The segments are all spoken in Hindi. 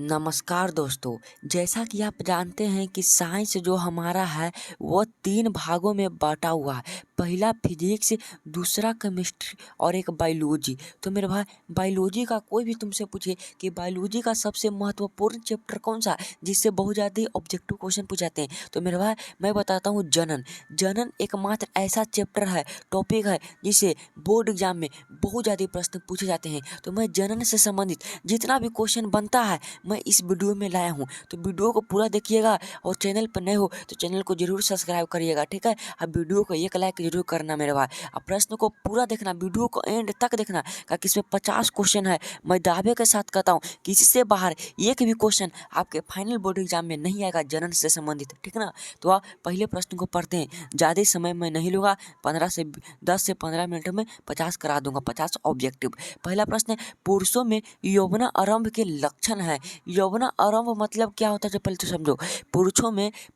नमस्कार दोस्तों। जैसा कि आप जानते हैं कि साइंस जो हमारा है वो 3 भागों में बाँटा हुआ है। पहला फिजिक्स, दूसरा केमिस्ट्री और एक बायोलॉजी। तो मेरे भाई बायोलॉजी का कोई भी तुमसे पूछे कि बायोलॉजी का सबसे महत्वपूर्ण चैप्टर कौन-सा है जिससे बहुत ज़्यादा ऑब्जेक्टिव क्वेश्चन पूछ जाते हैं, तो मेरे भाई मैं बताता हूँ जनन। जनन एकमात्र ऐसा चैप्टर है, टॉपिक है जिससे बोर्ड एग्जाम में बहुत ज़्यादा प्रश्न पूछे जाते हैं। तो मैं जनन से संबंधित जितना भी क्वेश्चन बनता है मैं इस वीडियो में लाया हूँ, तो वीडियो को पूरा देखिएगा और चैनल पर नए हो तो चैनल को जरूर सब्सक्राइब करिएगा, ठीक है। अब वीडियो को एक लाइक जरूर करना मेरे भाई। अब प्रश्न को पूरा देखना, वीडियो को एंड तक देखना क्योंकि इसमें 50 क्वेश्चन है। मैं दावे के साथ कहता हूँ कि इससे बाहर एक भी क्वेश्चन आपके फाइनल बोर्ड एग्जाम में नहीं आएगा जनन से संबंधित, ठीक ना। तो आप पहले प्रश्न को पढ़ते हैं, ज़्यादा समय मैं नहीं लूँगा, 10 से 15 मिनट में 50 करा दूंगा, 50 ऑब्जेक्टिव। पहला प्रश्न है, पुरुषों में यौवना आरंभ के लक्षण है। यौवना आरंभ मतलब क्या होता है, जो पहले तो समझो।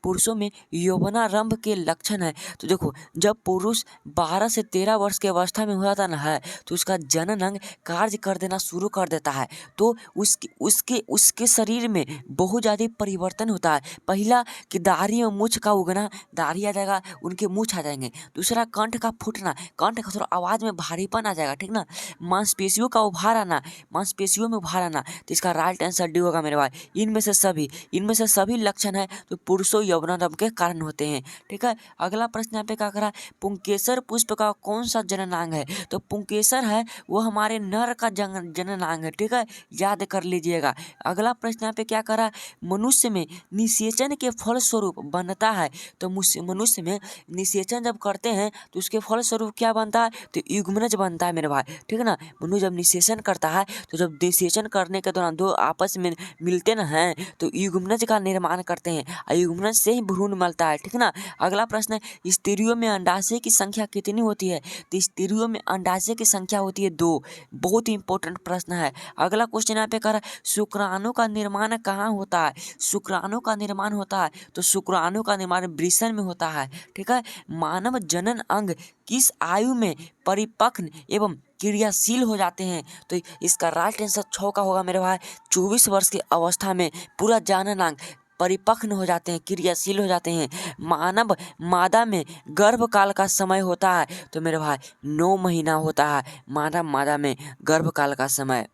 पुरुषों में यौवनारंभ के लक्षण है। तो देखो, जब पुरुष 12 से 13 वर्ष की अवस्था में हो जाता ना है तो उसका जनन अंग कार्य कर देना शुरू कर देता है। तो उसके उसके उसके शरीर में बहुत ज़्यादा परिवर्तन होता है। पहला कि दाढ़ी और मूंछ का उगना, दाढ़ी आ जाएगा, उनके मूंछ आ जाएंगे। दूसरा कंठ का फूटना, कंठ का थोड़ा आवाज़ में भारीपन आ जाएगा, ठीक ना। मांसपेशियों का उभार आना, मांसपेशियों में उभार आना, तो इसका राइट आंसर डी होगा मेरे भाई। इनमें से सभी लक्षण है तो पुरुषों यौवनारंभ के कारण होते हैं, ठीक है। अगला प्रश्न यहाँ पे क्या करा, पुंकेसर पुष्प का कौन सा जननांग है। तो पुंकेसर है वो हमारे नर का जननांग है, ठीक है, याद कर लीजिएगा। अगला प्रश्न यहाँ पे क्या करा, मनुष्य में निषेचन के फलस्वरूप बनता है। तो मनुष्य में निषेचन जब करते हैं तो उसके फलस्वरूप क्या बनता है, तो युग्मनज बनता है मेरे भाई, ठीक है ना। मनुष्य जब निषेचन करता है तो जब निषेचन करने के दौरान दो आपस में मिलते ना हैं तो युग्मनज का निर्माण करते हैं और युग्मनज से ही भ्रूण मिलता है, ठीक है ना। अगला प्रश्न है, स्त्रियों में अंडाशय की संख्या कितनी होती है। तो स्त्रियों में अंडाशय की संख्या होती है 2। बहुत ही इंपॉर्टेंट प्रश्न है। अगला क्वेश्चन यहाँ पे कर, शुक्राणु का निर्माण कहाँ होता है। शुक्राणु का निर्माण होता है तो शुक्राणु का निर्माण वृषण में होता है, ठीक है। मानव जनन अंग किस आयु में परिपक्व एवं क्रियाशील हो जाते हैं। तो इसका राइट आंसर 6 का होगा मेरे भाई। 24 वर्ष की अवस्था में पूरा जननांग परिपक्व हो जाते हैं, क्रियाशील हो जाते हैं। मानव मादा में गर्भकाल का समय होता है तो मेरे भाई 9 महीना होता है मानव मादा में गर्भकाल का समय।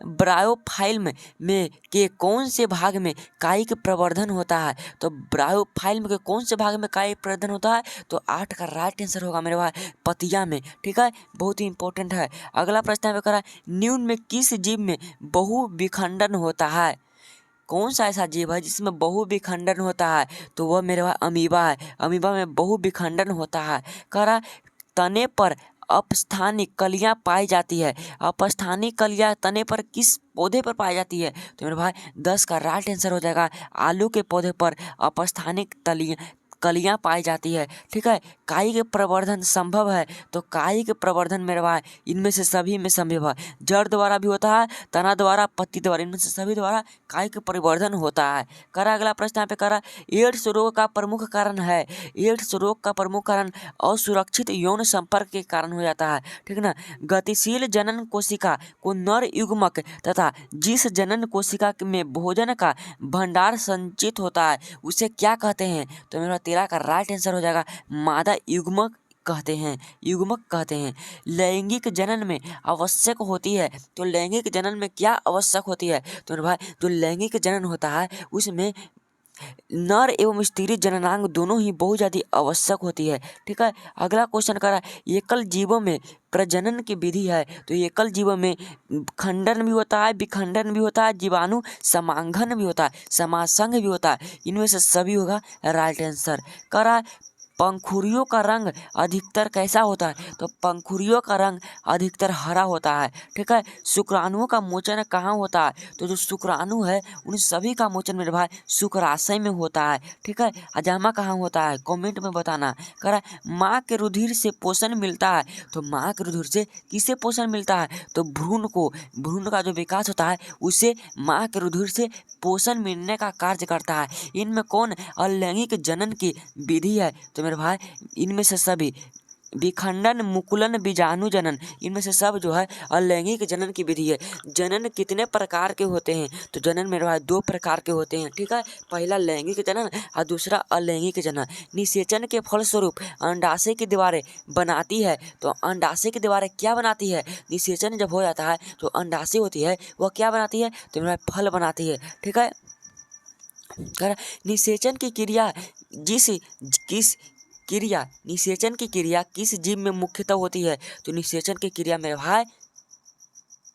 ब्रायोफाइल्म में के कौन से भाग में कायिक प्रवर्धन होता है। तो ब्रायोफाइल्म के कौन से भाग में कायिक प्रवर्धन होता है, तो 8 का राइट आंसर होगा मेरे भाई, पतिया में, ठीक है। बहुत ही इंपॉर्टेंट है। अगला प्रश्न है करा, न्यून में किस जीव में बहुविखंडन होता है। कौन सा ऐसा जीव है जिसमें बहुविखंडन होता है, तो वह मेरे भाई अमीबा है। अमीबा में बहुविखंडन होता है। करा, तने पर अपस्थानिक कलियां पाई जाती है। अपस्थानिक कलियां तने पर किस पौधे पर पाई जाती है, तो मेरे भाई 10 का राइट आंसर हो जाएगा, आलू के पौधे पर अपस्थानिक कलियां पाई जाती है, ठीक है। कायिक प्रवर्धन संभव है, तो कायिक प्रवर्धन मेरे भाई इनमें से सभी में संभव है। जड़ द्वारा भी होता है, तना द्वारा, पत्ती द्वारा, इनमें से सभी द्वारा कायिक परिवर्धन होता है। करा अगला प्रश्न यहाँ पे करा, एड्स रोग का प्रमुख कारण है। एड्स रोग का प्रमुख कारण असुरक्षित यौन संपर्क के कारण हो जाता है, ठीक ना। गतिशील जनन कोशिका को नर युग्मक तथा जिस जनन कोशिका में भोजन का भंडार संचित होता है उसे क्या कहते हैं, तो मेरा 13 का राइट आंसर हो जाएगा, मादा युग्मक कहते हैं, युग्मक कहते हैं। लैंगिक जनन में आवश्यक होती है, तो लैंगिक जनन में क्या आवश्यक होती है, तो मेरे भाई जो लैंगिक जनन होता है उसमें नर एवं स्त्री जननांग दोनों ही बहुत ज़्यादा आवश्यक होती है, ठीक है। अगला क्वेश्चन करा, एकल जीवों में प्रजनन की विधि है। तो एकल जीवों में खंडन भी होता है, विखंडन भी होता है, जीवाणु समांगन भी होता है, समासंग भी होता है। इनमें से सभी होगा राइट आंसर। करा, पंखुड़ियों का रंग अधिकतर कैसा होता है, तो पंखुड़ियों का रंग अधिकतर हरा होता है, ठीक है। शुक्राणुओं का मोचन कहाँ होता है, तो जो शुक्राणु है उन सभी का मोचन मेरे भाई शुक्राशय में होता है, ठीक है। अजामा कहाँ होता है, कमेंट में बताना। करा, माँ के रुधिर से पोषण मिलता है। तो माँ के रुधिर से किसे पोषण मिलता है, तो भ्रूण को, भ्रूण का जो विकास होता है उसे माँ के रुधिर से पोषण मिलने का कार्य करता है। इनमें कौन अलैंगिक जनन की विधि है, तो मेरे भाई इनमें से सभी विखंडन, मुकुलन, बीजाणु जनन, इनमें से सब जो है अलैंगिक जनन की विधि है। जनन कितने प्रकार के होते हैं? तो जनन मेरे भाई 2 प्रकार के होते हैं, ठीक है। पहला लैंगिक जनन और दूसरा अलैंगिक जनन। निषेचन के फलस्वरूप अंडाशय की दीवारें बनाती है। तो अंडाशय की दीवारें क्या बनाती है? निषेचन जब हो जाता है तो अंडाशय होती है वह क्या बनाती है? तो मेरे भाई फल बनाती है, ठीक है। निषेचन की क्रिया निषेचन की क्रिया किस जीव में मुख्यतः होती है? तो निषेचन की क्रिया मेरे भाई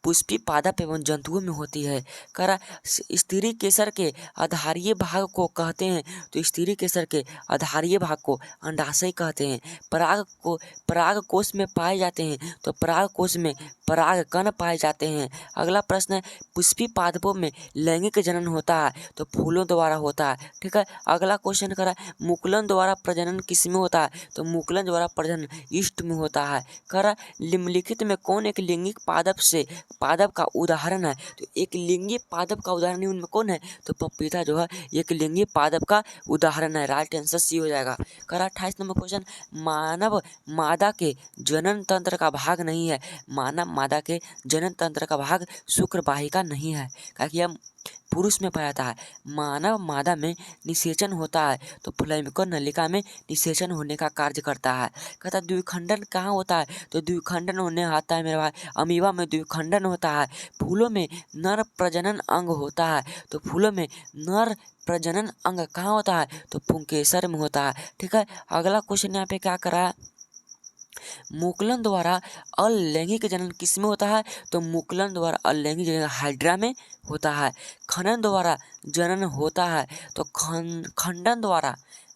पुष्पी पादप एवं जंतुओं में होती है। करा स्त्री केसर के आधारीय भाग को कहते हैं। तो स्त्री केसर के आधारीय भाग को अंडाशय कहते हैं। पराग कोश में पाए जाते हैं। तो पराग कोश में पराग कण पाए जाते हैं। अगला प्रश्न है, पुष्पी पादपों में लैंगिक जनन होता है तो फूलों द्वारा होता है, ठीक है। अगला क्वेश्चन करा मुकुलन द्वारा प्रजनन किस में होता है? तो मुकुलन द्वारा प्रजनन ईस्ट में होता है। करा निम्नलिखित में कौन एक लिंगिक पादप का उदाहरण है? तो एक लिंगी पादप का उदाहरण उनमें कौन है? तो पपीता जो है एक लिंगी पादप का उदाहरण है। राइट आंसर सी हो जाएगा। करा 28 नंबर क्वेश्चन, मानव मादा के जनन तंत्र का भाग नहीं है। मानव मादा के जनन तंत्र का भाग शुक्रवाहिका नहीं है, क्योंकि यह पुरुष में पाया जाता है। मानव मादा में निषेचन होता है तो फ्लैमिको नलिका में निषेचन होने का कार्य करता है। कहता है द्विखंडन कहाँ होता है? तो द्विखंडन होने आता है मेरे भाई अमीबा में द्विखंडन होता है। फूलों में नर प्रजनन अंग होता है। तो फूलों में नर प्रजनन अंग कहाँ होता है? तो पुंकेसर में होता है, ठीक है। अगला क्वेश्चन यहाँ पे क्या करा है, मुकुलन द्वारा अलैंगिक जनन किस में होता है? तो मुकुलन द्वारा अलैंगिक जनन हाइड्रा में होता है। खनन द्वारा जनन होता है तो खंडन द्वारा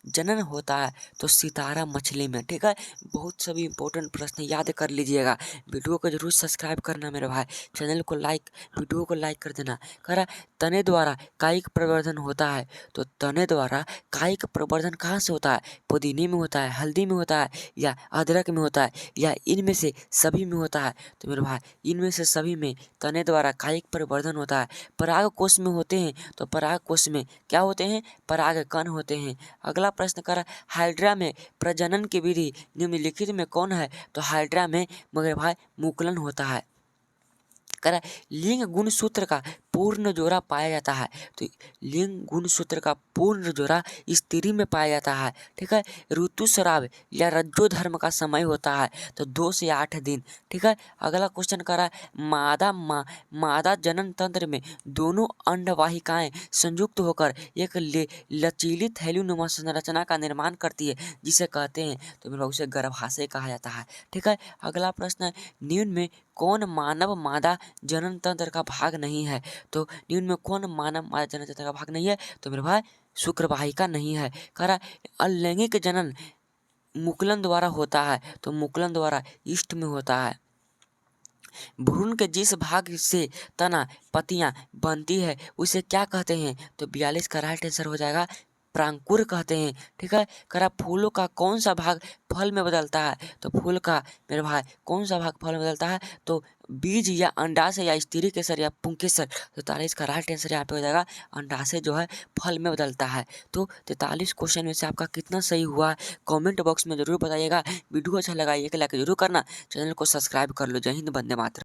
जनन होता है तो सितारा मछली में, ठीक है। बहुत सभी इंपॉर्टेंट प्रश्न याद कर लीजिएगा। वीडियो को जरूर सब्सक्राइब करना मेरे भाई, चैनल को वीडियो को लाइक कर देना। कह रहा तने द्वारा कायिक प्रवर्धन होता है। तो तने द्वारा कायिक प्रवर्धन कहाँ से होता है? पुदीने में होता है, हल्दी में होता है, या अदरक में होता है, या इनमें से सभी में होता है? तो मेरे भाई इनमें से सभी में तने द्वारा कायिक प्रवर्धन होता है। पराग कोश में होते हैं। तो पराग कोश में क्या होते हैं? पराग कण होते हैं। अगला प्रश्न करा हाइड्रा में प्रजनन की विधि निम्नलिखित में कौन है? तो हाइड्रा में मगर भाई मुकुलन होता है। करा लिंग गुणसूत्र का पूर्ण जोड़ा पाया जाता है। तो लिंग गुणसूत्र का पूर्ण जोड़ा स्त्री में पाया जाता है, ठीक है। ऋतुस्राव या रज्जोधर्म का समय होता है तो 2 से 8 दिन, ठीक है। अगला क्वेश्चन करा मादा जनन तंत्र में दोनों अंडवाहिकाएं संयुक्त होकर एक लचीली थैलीनुमा संरचना का निर्माण करती है जिसे कहते हैं, तो मेरा उसे गर्भाशय कहा जाता है, ठीक है। अगला प्रश्न है निम्न में कौन मानव मादा जनन तंत्र का भाग नहीं है? तो निम्न में कौन मानव मादा जनन तंत्र का भाग नहीं है? तो मेरे भाई शुक्रवाहिका नहीं है। कह रहा अलैंगिक जनन मुकुलन द्वारा होता है। तो मुकुलन द्वारा ईस्ट में होता है। भ्रूण के जिस भाग से तना पत्तियां बनती है उसे क्या कहते हैं? तो 42 का राइट आंसर हो जाएगा प्रांकुर कहते हैं, ठीक है। करा फूलों का कौन सा भाग फल में बदलता है? तो फूल का मेरे भाई कौन सा भाग फल में बदलता है? तो बीज या अंडाशय या स्त्री केसर या पुंकेसर। तो 43 का राइट आंसर यहाँ पे हो जाएगा अंडाशय जो है फल में बदलता है। तो 43 क्वेश्चन में से आपका कितना सही हुआ कमेंट बॉक्स में जरूर बताइएगा। वीडियो अच्छा लगा एक लाइक जरूर करना, चैनल को सब्सक्राइब कर लो। जय हिंद, वंदे मातरम।